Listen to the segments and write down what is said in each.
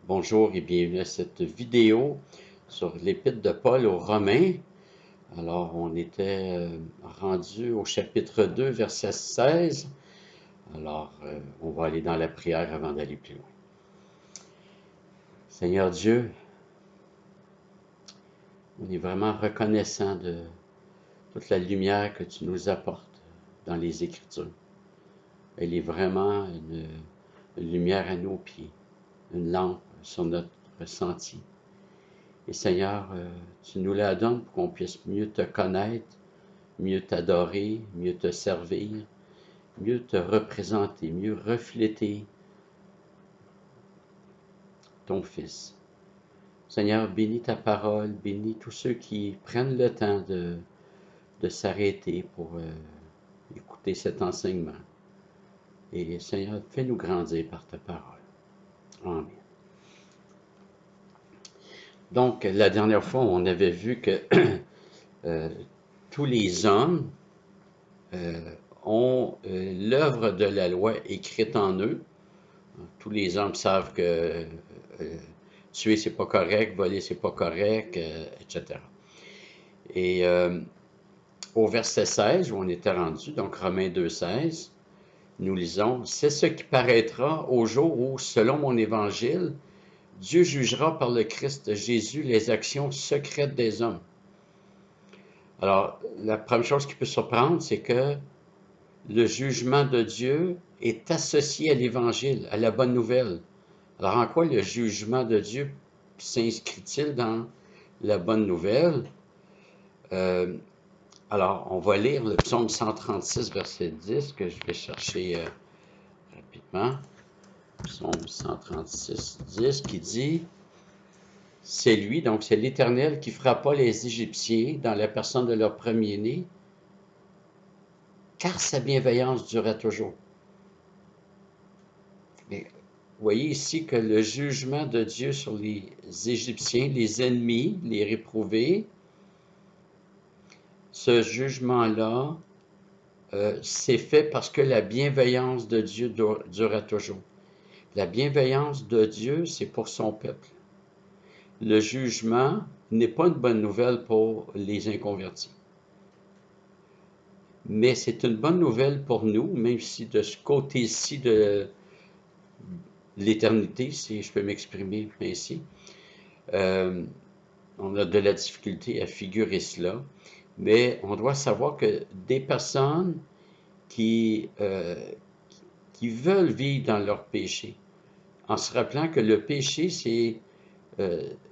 Bonjour et bienvenue à cette vidéo sur l'Épître de Paul aux Romains. Alors, on était rendu au chapitre 2, verset 16. Alors, on va aller dans la prière avant d'aller plus loin. Seigneur Dieu, on est vraiment reconnaissant de toute la lumière que tu nous apportes dans les Écritures. Elle est vraiment une lumière à nos pieds, une lampe sur notre sentier. Et Seigneur, tu nous la donnes pour qu'on puisse mieux te connaître, mieux t'adorer, mieux te servir, mieux te représenter, mieux refléter ton Fils. Seigneur, bénis ta parole, bénis tous ceux qui prennent le temps de s'arrêter pour écouter cet enseignement. Et Seigneur, fais-nous grandir par ta parole. Amen. Donc, la dernière fois, on avait vu que tous les hommes ont l'œuvre de la loi écrite en eux. Tous les hommes savent que tuer, c'est pas correct, voler, c'est pas correct, etc. Et au verset 16, où on était rendu, donc Romains 2,16, nous lisons « C'est ce qui paraîtra au jour où, selon mon évangile, Dieu jugera par le Christ Jésus les actions secrètes des hommes. » Alors, la première chose qui peut surprendre, c'est que le jugement de Dieu est associé à l'Évangile, à la bonne nouvelle. Alors, en quoi le jugement de Dieu s'inscrit-il dans la bonne nouvelle? Alors, on va lire le psaume 136, verset 10, que je vais chercher rapidement. Psaume 136, 10, qui dit « C'est lui, donc c'est l'Éternel, qui frappa les Égyptiens dans la personne de leur premier-né, car sa bienveillance dura toujours. » Mais vous voyez ici que le jugement de Dieu sur les Égyptiens, les ennemis, les réprouvés, ce jugement-là c'est fait parce que la bienveillance de Dieu dura toujours. La bienveillance de Dieu, c'est pour son peuple. Le jugement n'est pas une bonne nouvelle pour les inconvertis. Mais c'est une bonne nouvelle pour nous, même si de ce côté-ci de l'éternité, si je peux m'exprimer ainsi, on a de la difficulté à figurer cela. Mais on doit savoir que des personnes qui veulent vivre dans leur péché, en se rappelant que le péché, c'est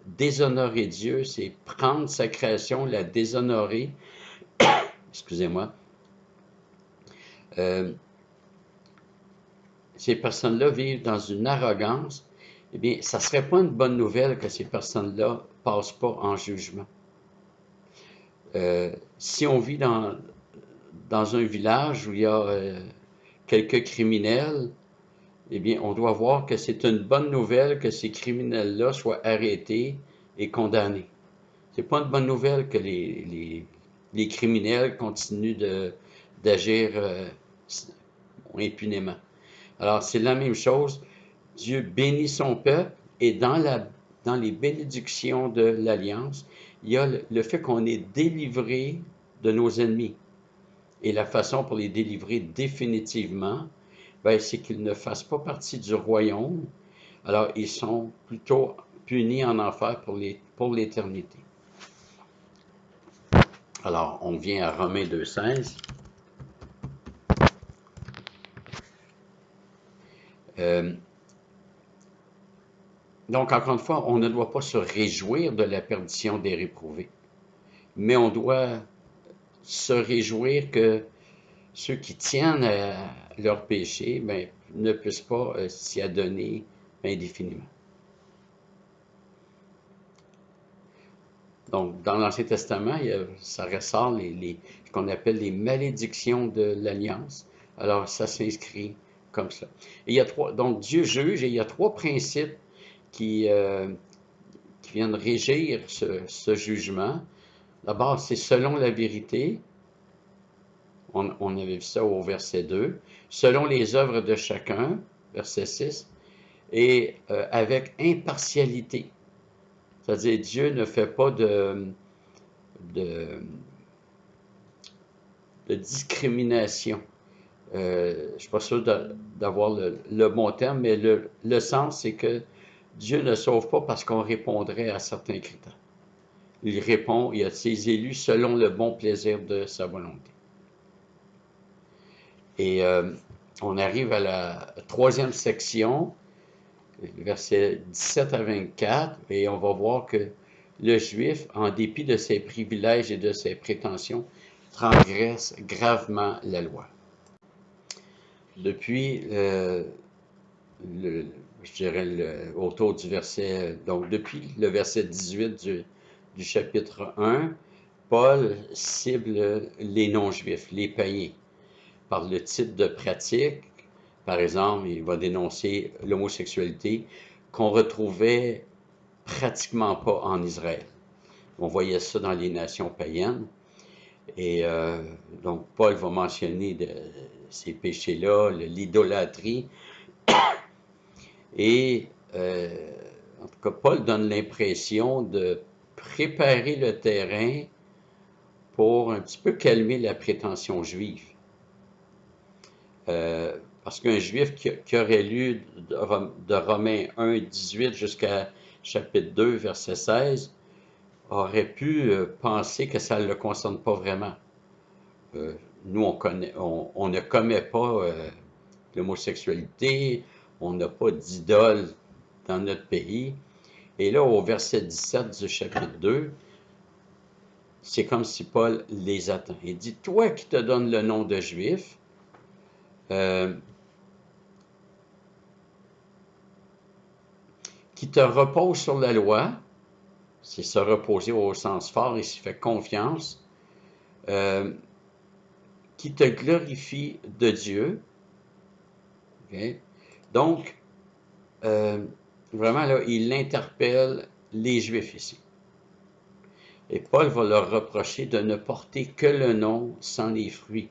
déshonorer Dieu, c'est prendre sa création, la déshonorer. Excusez-moi. Ces personnes-là vivent dans une arrogance. Eh bien, ça ne serait pas une bonne nouvelle que ces personnes-là ne passent pas en jugement. Si on vit dans un village où il y a quelques criminels, eh bien, on doit voir que c'est une bonne nouvelle que ces criminels-là soient arrêtés et condamnés. C'est pas une bonne nouvelle que les criminels continuent d'agir impunément. Alors, c'est la même chose. Dieu bénit son peuple et dans les bénédictions de l'Alliance, il y a le fait qu'on est délivré de nos ennemis. Et la façon pour les délivrer définitivement, c'est qu'ils ne fassent pas partie du royaume. Alors, ils sont plutôt punis en enfer pour l'éternité. Alors, on vient à Romains 2,16. Donc, encore une fois, on ne doit pas se réjouir de la perdition des réprouvés, mais on doit se réjouir que ceux qui tiennent à leur péché ne puissent pas s'y adonner indéfiniment. Donc, dans l'Ancien Testament, ça ressort ce qu'on appelle les malédictions de l'Alliance. Alors, ça s'inscrit comme ça. Et il y a donc Dieu juge et il y a trois principes qui viennent régir ce jugement. D'abord, c'est selon la vérité. On avait vu ça au verset 2. Selon les œuvres de chacun, verset 6. et avec impartialité. C'est-à-dire, Dieu ne fait pas de, de discrimination. Je ne suis pas sûr d'avoir le bon terme, mais le sens, c'est que Dieu ne sauve pas parce qu'on répondrait à certains critères. Il répond, il y a ses élus selon le bon plaisir de sa volonté. Et on arrive à la troisième section, versets 17 à 24, et on va voir que le Juif, en dépit de ses privilèges et de ses prétentions, transgresse gravement la loi. Depuis, je dirais, autour du verset, donc depuis le verset 18 du chapitre 1, Paul cible les non-juifs, les païens, par le type de pratique. Par exemple, il va dénoncer l'homosexualité qu'on retrouvait pratiquement pas en Israël. On voyait ça dans les nations païennes. Et donc, Paul va mentionner ces péchés-là, l'idolâtrie. Et en tout cas, Paul donne l'impression de préparer le terrain pour un petit peu calmer la prétention juive. Parce qu'un juif qui aurait lu de Romains 1, 18 jusqu'à chapitre 2, verset 16, aurait pu penser que ça ne le concerne pas vraiment. Nous, on ne commet pas l'homosexualité, on n'a pas d'idole dans notre pays. Et là, au verset 17 du chapitre 2, c'est comme si Paul les attend. Il dit, toi qui te donnes le nom de juif, qui te repose sur la loi, c'est se reposer au sens fort, il s'y fait confiance, qui te glorifie de Dieu. Okay? Donc, vraiment, là, il interpelle les Juifs ici. Et Paul va leur reprocher de ne porter que le nom sans les fruits,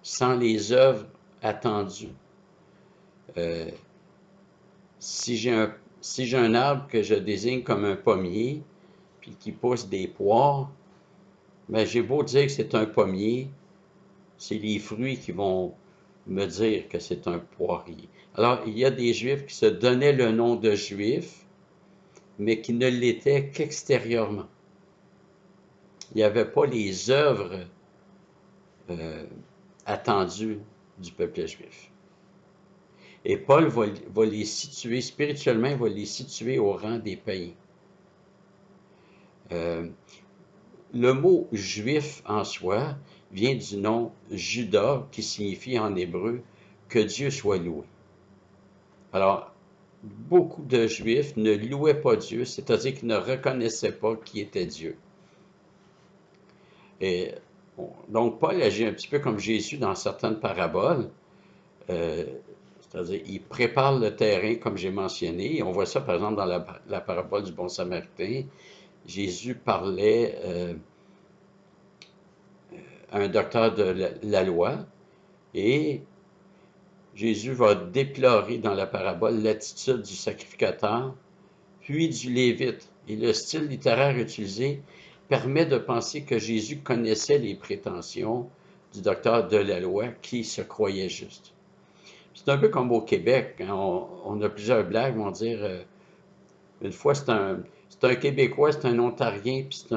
sans les œuvres attendues. Si j'ai un arbre que je désigne comme un pommier, puis qui pousse des poires, mais j'ai beau dire que c'est un pommier, c'est les fruits qui vont me dire que c'est un poirier. Alors, il y a des Juifs qui se donnaient le nom de Juifs, mais qui ne l'étaient qu'extérieurement. Il n'y avait pas les œuvres attendues du peuple juif. Et Paul va les situer, spirituellement, il va les situer au rang des païens. Le mot juif en soi vient du nom Judas, qui signifie en hébreu que Dieu soit loué. Alors, beaucoup de Juifs ne louaient pas Dieu, c'est-à-dire qu'ils ne reconnaissaient pas qui était Dieu. Et donc, Paul agit un petit peu comme Jésus dans certaines paraboles. C'est-à-dire, il prépare le terrain, comme j'ai mentionné. On voit ça, par exemple, dans la parabole du bon samaritain. Jésus parlait à un docteur de la loi et Jésus va déplorer dans la parabole l'attitude du sacrificateur, puis du lévite. Et le style littéraire utilisé permet de penser que Jésus connaissait les prétentions du docteur de la loi qui se croyait juste. C'est un peu comme au Québec, hein, on a plusieurs blagues, on va dire, une fois c'est un Québécois, c'est un Ontarien, puis c'est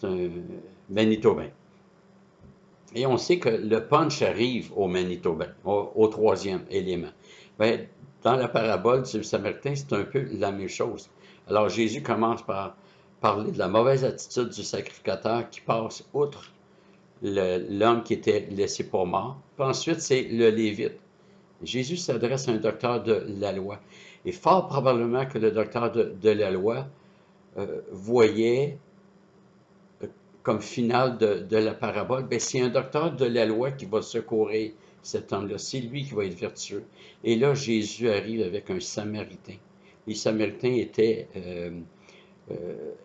un Manitobain. Et on sait que le punch arrive au Manitobain, au troisième élément. Bien, dans la parabole du Samaritain, c'est un peu la même chose. Alors Jésus commence par parler de la mauvaise attitude du sacrificateur qui passe outre l'homme qui était laissé pour mort. Puis ensuite, c'est le Lévite. Jésus s'adresse à un docteur de la loi. Et fort probablement que le docteur de la loi voyait comme finale de la parabole, ben, c'est un docteur de la loi qui va secourir cet homme-là. C'est lui qui va être vertueux. Et là, Jésus arrive avec un Samaritain. Les Samaritains étaient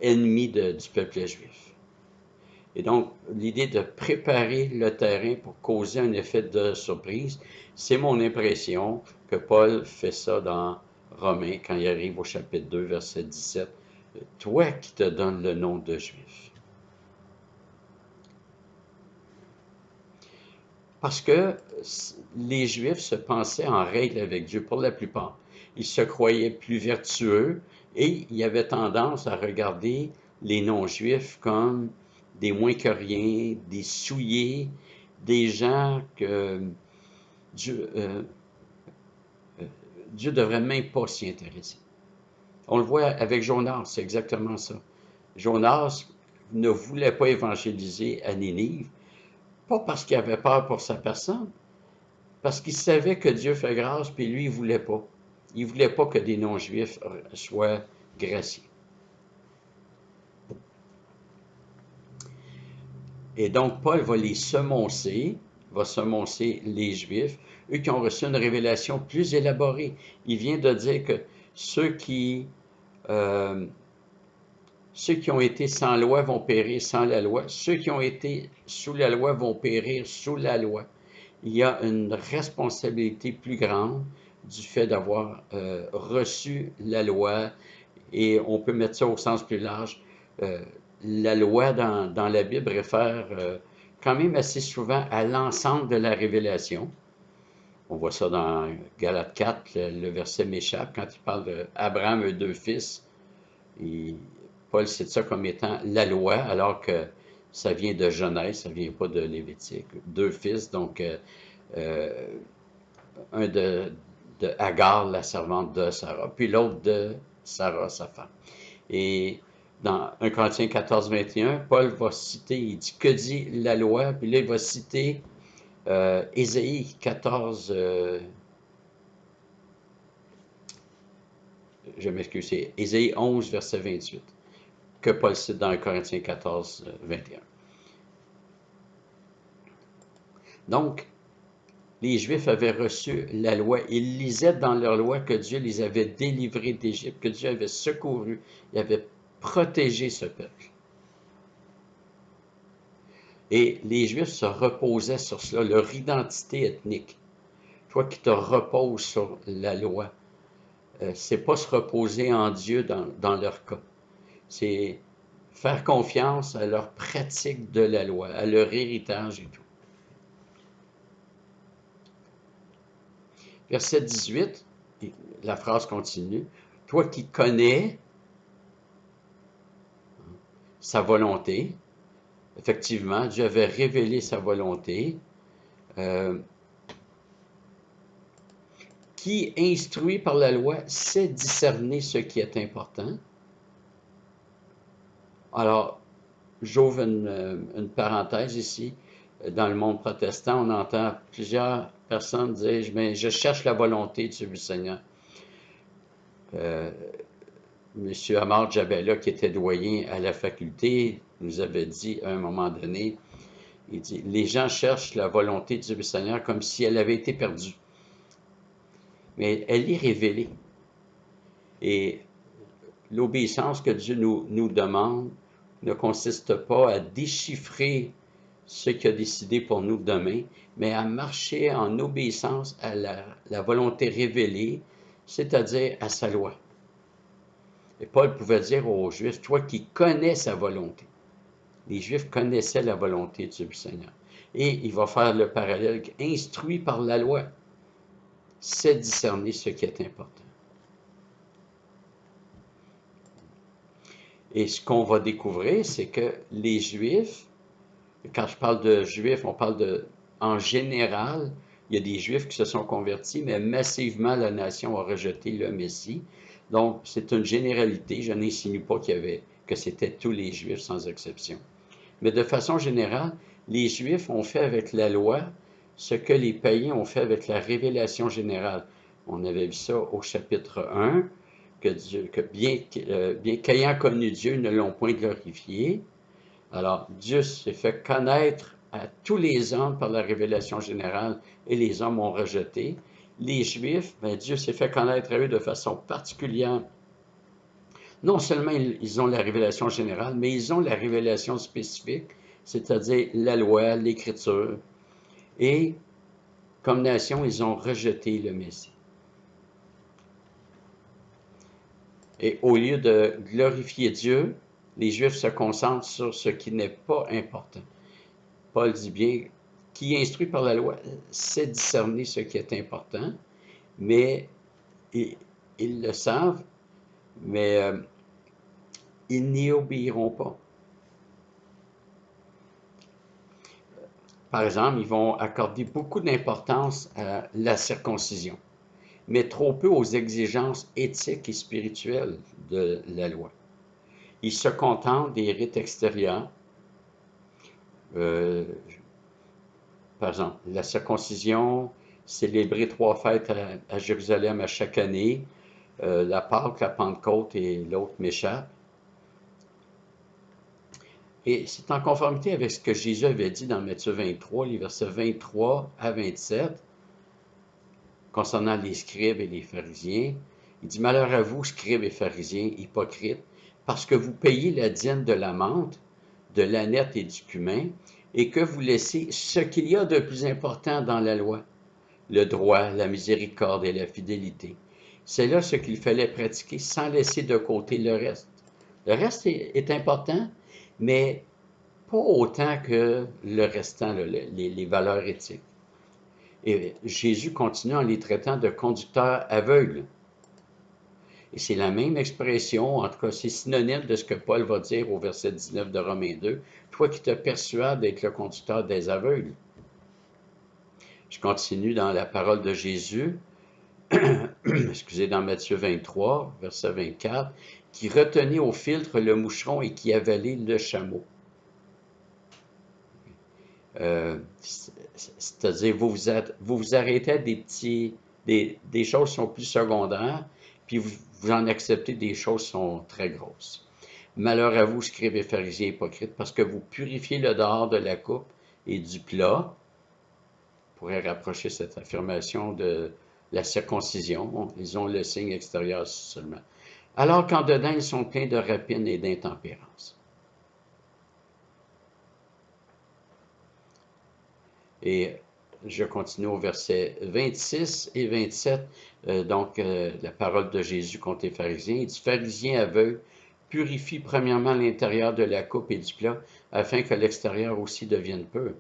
ennemis du peuple juif. Et donc, l'idée de préparer le terrain pour causer un effet de surprise, c'est mon impression que Paul fait ça dans Romains, quand il arrive au chapitre 2, verset 17. Toi qui te donnes le nom de Juif. Parce que les Juifs se pensaient en règle avec Dieu pour la plupart. Ils se croyaient plus vertueux et ils avaient tendance à regarder les non-Juifs comme des moins que rien, des souillés, des gens que Dieu Dieu devrait même pas s'y intéresser. On le voit avec Jonas, c'est exactement ça. Jonas ne voulait pas évangéliser à Ninive, pas parce qu'il avait peur pour sa personne, parce qu'il savait que Dieu fait grâce, puis lui, il ne voulait pas. Il ne voulait pas que des non-juifs soient graciés. Et donc, Paul va semoncer les Juifs, eux qui ont reçu une révélation plus élaborée. Il vient de dire que ceux qui ont été sans loi vont périr sans la loi. Ceux qui ont été sous la loi vont périr sous la loi. Il y a une responsabilité plus grande du fait d'avoir reçu la loi, et on peut mettre ça au sens plus large. La loi dans la Bible réfère quand même assez souvent à l'ensemble de la révélation. On voit ça dans Galates 4, le verset m'échappe, quand il parle d'Abraham a 2 fils. Paul cite ça comme étant la loi, alors que ça vient de Genèse, ça ne vient pas de Lévitique. 2 fils, donc un de Agar, la servante de Sarah, puis l'autre de Sarah, sa femme. Et dans 1 Corinthiens 14, 21, Paul va citer, il dit, que dit la loi? Puis là, il va citer Ésaïe 14, je m'excuse, c'est Ésaïe 11, verset 28, que Paul cite dans 1 Corinthiens 14, 21. Donc, les Juifs avaient reçu la loi. Ils lisaient dans leur loi que Dieu les avait délivrés d'Égypte, que Dieu avait secouru, il avait protégé ce peuple. Et les Juifs se reposaient sur cela, leur identité ethnique. Toi qui te reposes sur la loi, c'est pas se reposer en Dieu dans leur cas. C'est faire confiance à leur pratique de la loi, à leur héritage et tout. Verset 18, la phrase continue. Toi qui connais sa volonté, effectivement, Dieu avait révélé sa volonté, qui, instruit par la loi, sait discerner ce qui est important. Alors, j'ouvre une parenthèse ici. Dans le monde protestant, on entend plusieurs personnes dire, mais je cherche la volonté du Seigneur. M. Amar Jabella, qui était doyen à la faculté, nous avait dit à un moment donné, il dit, les gens cherchent la volonté du Seigneur comme si elle avait été perdue. Mais elle est révélée. Et l'obéissance que Dieu nous demande ne consiste pas à déchiffrer ce qu'il a décidé pour nous demain, mais à marcher en obéissance à la volonté révélée, c'est-à-dire à sa loi. Et Paul pouvait dire aux Juifs, toi qui connais sa volonté. Les Juifs connaissaient la volonté du Seigneur. Et il va faire le parallèle, instruit par la loi, c'est discerner ce qui est important. Et ce qu'on va découvrir, c'est que les Juifs, quand je parle de Juifs, on parle en général, il y a des Juifs qui se sont convertis, mais massivement, la nation a rejeté le Messie. Donc, c'est une généralité. Je n'insinue pas que c'était tous les Juifs sans exception. Mais de façon générale, les Juifs ont fait avec la loi ce que les païens ont fait avec la révélation générale. On avait vu ça au chapitre 1, que bien qu'ayant connu Dieu, ils ne l'ont point glorifié. Alors, Dieu s'est fait connaître à tous les hommes par la révélation générale et les hommes ont rejeté. Les Juifs, Dieu s'est fait connaître à eux de façon particulière. Non seulement ils ont la révélation générale, mais ils ont la révélation spécifique, c'est-à-dire la loi, l'Écriture. Et comme nation, ils ont rejeté le Messie. Et au lieu de glorifier Dieu, les Juifs se concentrent sur ce qui n'est pas important. Paul dit bien, qui est instruit par la loi sait discerner ce qui est important, mais ils le savent, mais ils n'y obéiront pas. Par exemple, ils vont accorder beaucoup d'importance à la circoncision, mais trop peu aux exigences éthiques et spirituelles de la loi. Ils se contentent des rites extérieurs. Euh, Par exemple, la circoncision, célébrer 3 fêtes à Jérusalem à chaque année, la Pâque, la Pentecôte et l'autre m'échappe. Et c'est en conformité avec ce que Jésus avait dit dans Matthieu 23, les versets 23 à 27, concernant les scribes et les pharisiens. Il dit, malheur à vous, scribes et pharisiens, hypocrites, parce que vous payez la dîme de la menthe, de l'âneth et du cumin, et que vous laissez ce qu'il y a de plus important dans la loi, le droit, la miséricorde et la fidélité. C'est là ce qu'il fallait pratiquer sans laisser de côté le reste. Le reste est important, mais pas autant que le restant, les valeurs éthiques. Et Jésus continue en les traitant de conducteurs aveugles. Et c'est la même expression, en tout cas c'est synonyme de ce que Paul va dire au verset 19 de Romains 2, toi qui te persuades d'être le conducteur des aveugles. Je continue dans la parole de Jésus, excusez, dans Matthieu 23, verset 24, qui retenait au filtre le moucheron et qui avalait le chameau. C'est-à-dire, vous arrêtez à des choses qui sont plus secondaires, puis vous en acceptez des choses qui sont très grosses. Malheur à vous, scribes et pharisiens hypocrites, parce que vous purifiez le dehors de la coupe et du plat. On pourrait rapprocher cette affirmation de la circoncision. Ils ont le signe extérieur seulement. Alors qu'en dedans, ils sont pleins de rapine et d'intempérance. Et je continue au verset 26 et 27, la parole de Jésus contre les pharisiens. Il dit, pharisiens aveugles, purifie premièrement l'intérieur de la coupe et du plat, afin que l'extérieur aussi devienne pur.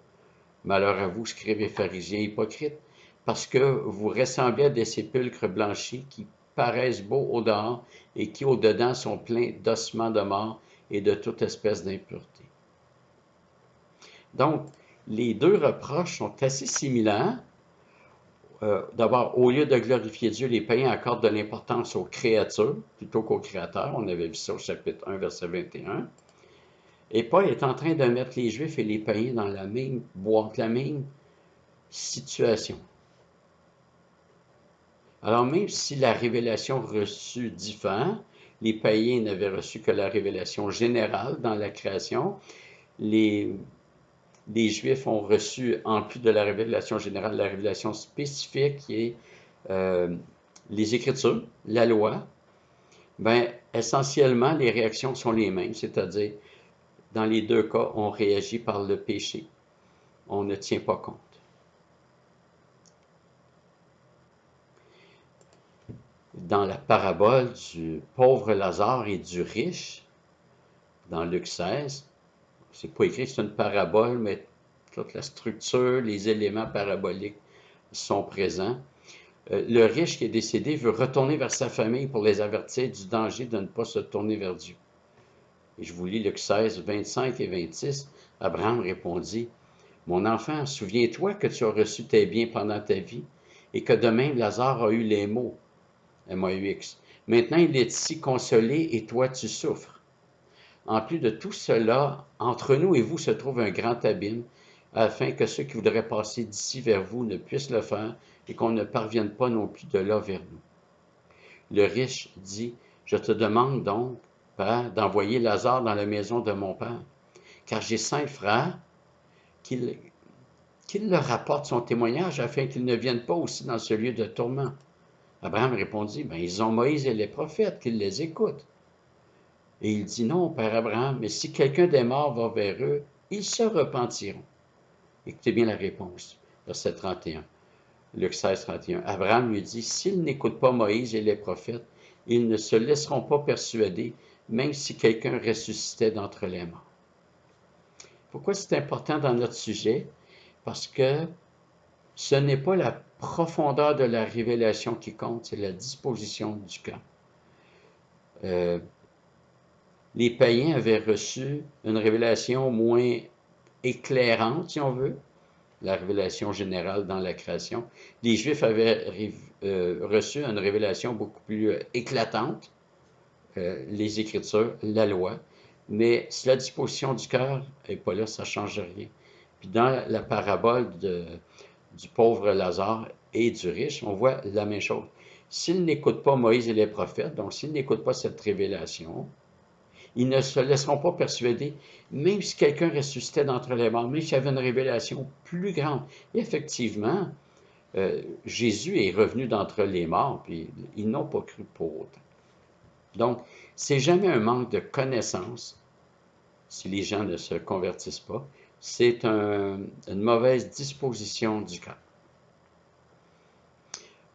Malheur à vous, scribes et pharisiens hypocrites, parce que vous ressemblez à des sépulcres blanchis qui paraissent beaux au dehors et qui au dedans sont pleins d'ossements de mort et de toute espèce d'impureté. Donc, les deux reproches sont assez similaires. D'abord, au lieu de glorifier Dieu, les païens accordent de l'importance aux créatures plutôt qu'aux créateurs. On avait vu ça au chapitre 1, verset 21. Et Paul est en train de mettre les Juifs et les païens dans la même boîte, la même situation. Alors, même si la révélation reçue diffère, les païens n'avaient reçu que la révélation générale dans la création, les Juifs ont reçu, en plus de la révélation générale, la révélation spécifique qui est les Écritures, la loi. Bien, essentiellement, les réactions sont les mêmes, c'est-à-dire, dans les deux cas, on réagit par le péché. On ne tient pas compte. Dans la parabole du pauvre Lazare et du riche, dans Luc 16, c'est pas écrit que c'est une parabole, mais toute la structure, les éléments paraboliques sont présents. Le riche qui est décédé veut retourner vers sa famille pour les avertir du danger de ne pas se tourner vers Dieu. Et je vous lis Luc 16, 25 et 26. Abraham répondit, « Mon enfant, souviens-toi que tu as reçu tes biens pendant ta vie et que de même Lazare a eu les maux, M-A-U-X. Maintenant, il est ici consolé et toi, tu souffres. En plus de tout cela, entre nous et vous se trouve un grand abîme, afin que ceux qui voudraient passer d'ici vers vous ne puissent le faire et qu'on ne parvienne pas non plus de là vers nous. » Le riche dit, « Je te demande donc, Père, d'envoyer Lazare dans la maison de mon père, car j'ai 5 frères, qu'il leur apporte son témoignage afin qu'ils ne viennent pas aussi dans ce lieu de tourment. » Abraham répondit, « Ils ont Moïse et les prophètes, qu'ils les écoutent. » Et il dit, « Non, Père Abraham, mais si quelqu'un des morts va vers eux, ils se repentiront. Écoutez bien la réponse, verset 31, Luc 16, 31. Abraham lui dit, s'ils n'écoutent pas Moïse et les prophètes, ils ne se laisseront pas persuader, même si quelqu'un ressuscitait d'entre les morts. Pourquoi c'est important dans notre sujet? Parce que ce n'est pas la profondeur de la révélation qui compte, c'est la disposition du cœur. Les païens avaient reçu une révélation moins éclairante, si on veut, la révélation générale dans la création. Les Juifs avaient reçu une révélation beaucoup plus éclatante, les Écritures, la loi, mais si la disposition du cœur n'est pas là, ça ne change rien. Puis dans la parabole du pauvre Lazare et du riche, on voit la même chose. S'ils n'écoutent pas Moïse et les prophètes, donc s'ils n'écoutent pas cette révélation, ils ne se laisseront pas persuader, même si quelqu'un ressuscitait d'entre les morts, même s'il y avait une révélation plus grande. Et effectivement, Jésus est revenu d'entre les morts, puis ils n'ont pas cru pour autant. Donc, c'est jamais un manque de connaissance si les gens ne se convertissent pas. C'est une mauvaise disposition du cœur.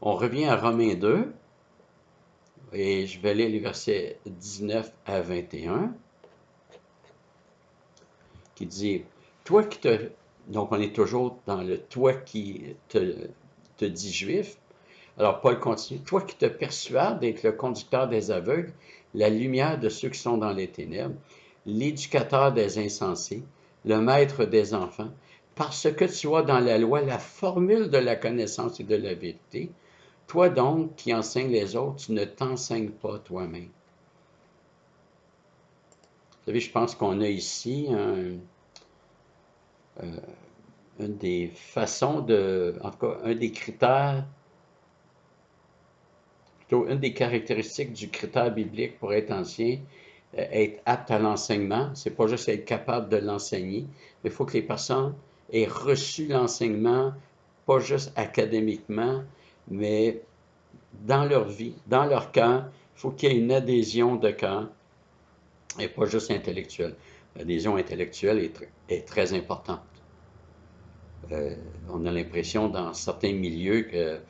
On revient à Romains 2, et je vais lire les versets 19 à 21, qui dit, toi qui te... Donc, on est toujours dans le toi qui te dit juif. Alors, Paul continue, toi qui te persuades d'être le conducteur des aveugles, la lumière de ceux qui sont dans les ténèbres, l'éducateur des insensés, le maître des enfants, parce que tu as dans la loi la formule de la connaissance et de la vérité, toi donc qui enseignes les autres, tu ne t'enseignes pas toi-même. Vous savez, je pense qu'on a ici une des façons en tout cas, un des critères, plutôt une des caractéristiques du critère biblique pour être ancien, être apte à l'enseignement. C'est pas juste être capable de l'enseigner, mais il faut que les personnes aient reçu l'enseignement, pas juste académiquement, mais dans leur vie, dans leur cœur. Il faut qu'il y ait une adhésion de cœur et pas juste intellectuelle. L'adhésion intellectuelle est très importante. On a l'impression dans certains milieux que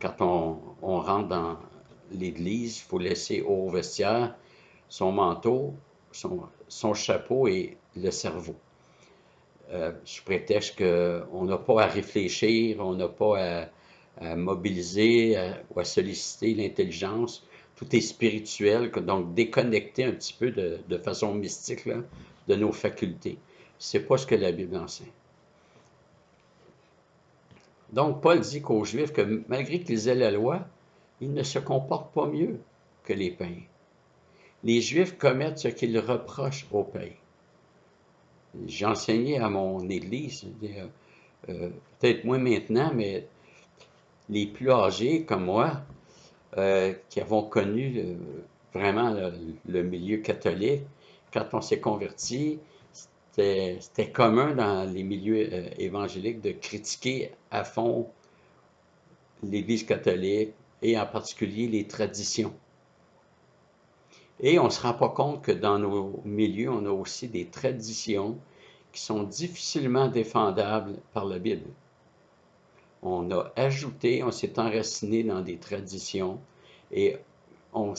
quand on rentre dans l'église, il faut laisser au vestiaire son manteau, son chapeau et le cerveau. Sous prétexte qu'on n'a pas à réfléchir, on n'a pas à mobiliser ou à solliciter l'intelligence. Tout est spirituel, donc déconnecté un petit peu de façon mystique là, de nos facultés. C'est pas ce que la Bible enseigne. Donc, Paul dit qu'aux Juifs que malgré qu'ils aient la loi, ils ne se comportent pas mieux que les païens. Les Juifs commettent ce qu'ils reprochent aux païens. J'ai enseigné à mon église, peut-être moins maintenant, mais les plus âgés comme moi, qui avons connu vraiment le milieu catholique, quand on s'est converti, c'était commun dans les milieux évangéliques de critiquer à fond l'Église catholique et en particulier les traditions. Et on ne se rend pas compte que dans nos milieux, on a aussi des traditions qui sont difficilement défendables par la Bible. On a ajouté, on s'est enraciné dans des traditions et on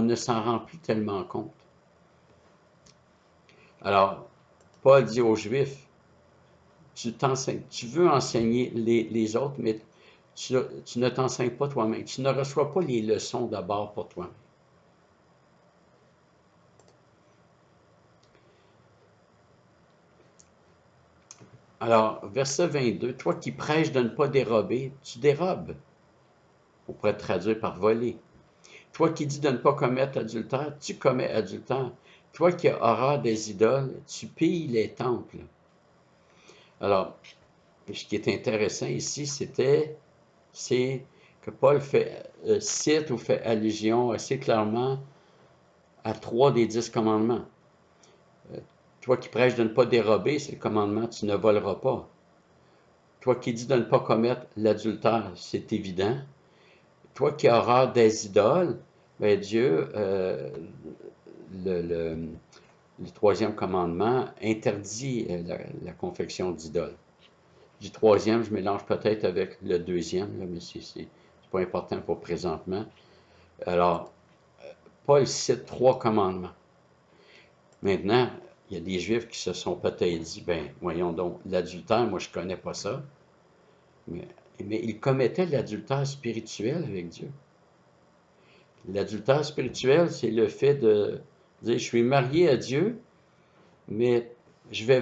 ne s'en rend plus tellement compte. Alors, Paul dit aux Juifs, tu veux enseigner les autres, mais tu ne t'enseignes pas toi-même. Tu ne reçois pas les leçons d'abord pour toi-même. Alors, verset 22, toi qui prêches de ne pas dérober, tu dérobes. On pourrait traduire par voler. Toi qui dis de ne pas commettre adultère, tu commets adultère. Toi qui as horreur des idoles, tu pilles les temples. Alors, ce qui est intéressant ici, c'est que Paul cite ou fait allusion assez clairement à 3 des 10 commandements. Toi qui prêches de ne pas dérober, c'est le commandement, tu ne voleras pas. Toi qui dis de ne pas commettre l'adultère, c'est évident. Toi qui as horreur des idoles, bien Dieu le troisième commandement interdit la confection d'idoles. Du troisième, je mélange peut-être avec le deuxième, là, mais c'est pas important pour présentement. Alors, Paul cite 3 commandements. Maintenant, il y a des Juifs qui se sont peut-être dit, ben, voyons donc, l'adultère, moi, je connais pas ça. Mais, mais ils commettaient l'adultère spirituel avec Dieu. L'adultère spirituel, c'est le fait de dire, je suis marié à Dieu, mais je vais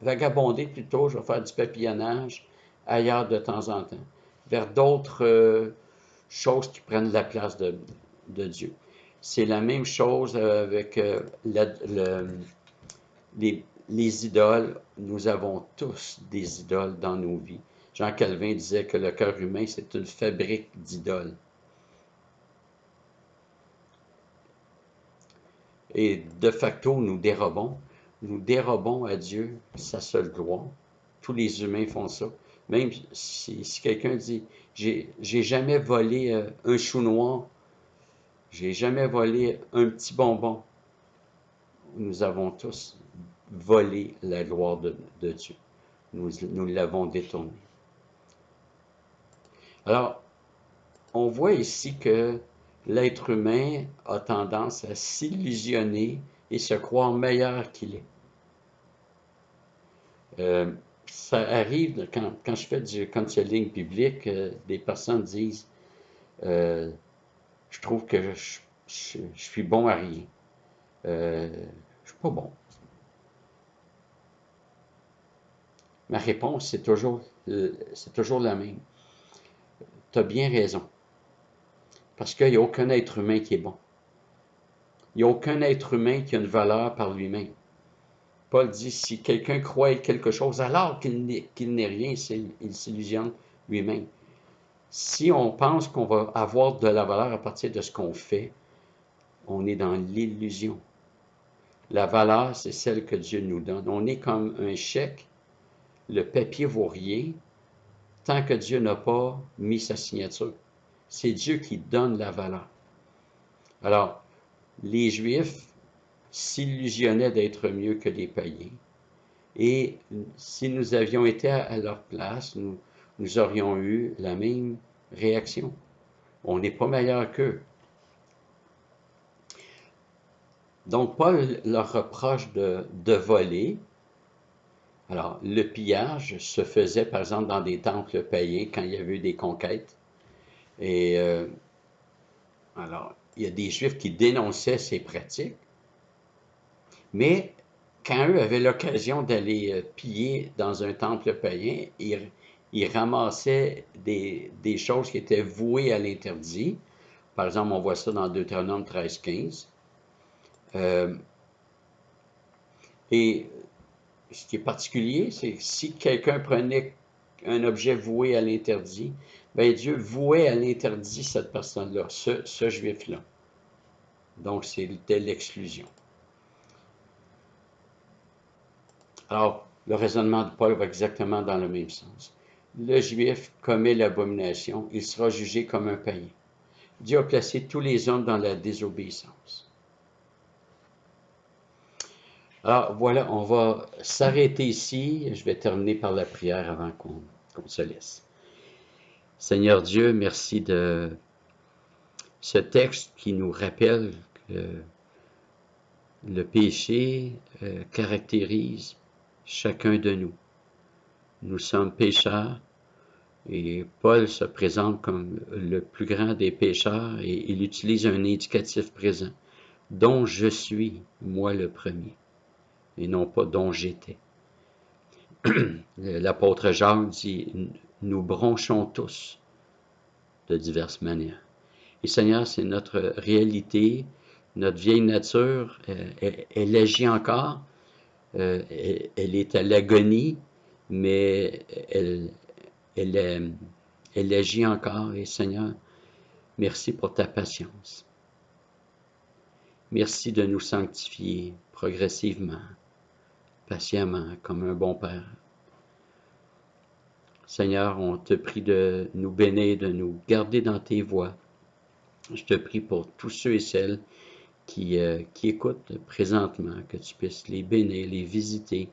vagabonder plutôt, je vais faire du papillonnage ailleurs de temps en temps, vers d'autres choses qui prennent la place de Dieu. C'est la même chose avec les idoles. Nous avons tous des idoles dans nos vies. Jean Calvin disait que le cœur humain, c'est une fabrique d'idoles. Et de facto, nous dérobons à Dieu sa seule gloire. Tous les humains font ça. Même si quelqu'un dit, j'ai jamais volé un chou noir, j'ai jamais volé un petit bonbon, nous avons tous volé la gloire de Dieu. Nous l'avons détourné. Alors, on voit ici que l'être humain a tendance à s'illusionner et se croire meilleur qu'il est. Ça arrive quand je fais du counseling public, des personnes disent je trouve que je suis bon à rien. Je suis pas bon. Ma réponse, c'est toujours la même. Tu as bien raison. Parce qu'il n'y a aucun être humain qui est bon. Il n'y a aucun être humain qui a une valeur par lui-même. Paul dit, si quelqu'un croit quelque chose alors qu'il n'est rien, il s'illusionne lui-même. Si on pense qu'on va avoir de la valeur à partir de ce qu'on fait, on est dans l'illusion. La valeur, c'est celle que Dieu nous donne. On est comme un chèque. Le papier vaut rien tant que Dieu n'a pas mis sa signature. C'est Dieu qui donne la valeur. Alors, les Juifs s'illusionnaient d'être mieux que les païens. Et si nous avions été à leur place, nous aurions eu la même réaction. On n'est pas meilleur qu'eux. Donc, Paul leur reproche de voler. Alors, le pillage se faisait, par exemple, dans des temples païens quand il y avait eu des conquêtes. Et alors, il y a des Juifs qui dénonçaient ces pratiques, mais quand eux avaient l'occasion d'aller piller dans un temple païen, ils ramassaient des choses qui étaient vouées à l'interdit. Par exemple, on voit ça dans Deutéronome 13-15. Et ce qui est particulier, c'est que si quelqu'un prenait un objet voué à l'interdit, bien Dieu vouait à l'interdit cette personne-là, ce juif-là. Donc, c'était l'exclusion. Alors, le raisonnement de Paul va exactement dans le même sens. Le juif commet l'abomination, il sera jugé comme un païen. Dieu a placé tous les hommes dans la désobéissance. Alors voilà, on va s'arrêter ici. Je vais terminer par la prière avant qu'on se laisse. Seigneur Dieu, merci de ce texte qui nous rappelle que le péché caractérise chacun de nous. Nous sommes pécheurs et Paul se présente comme le plus grand des pécheurs et il utilise un indicatif présent, dont je suis, moi le premier, et non pas dont j'étais. L'apôtre Jacques dit, nous bronchons tous de diverses manières. Et Seigneur, c'est notre réalité, notre vieille nature, elle agit encore, elle est à l'agonie, mais elle agit encore. Et Seigneur, merci pour ta patience. Merci de nous sanctifier progressivement, patiemment, comme un bon Père. Seigneur, on te prie de nous bénir, de nous garder dans tes voies. Je te prie pour tous ceux et celles qui écoutent présentement, que tu puisses les bénir, les visiter,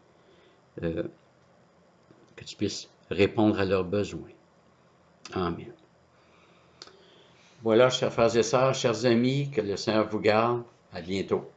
que tu puisses répondre à leurs besoins. Amen. Voilà, chers frères et sœurs, chers amis, que le Seigneur vous garde. À bientôt.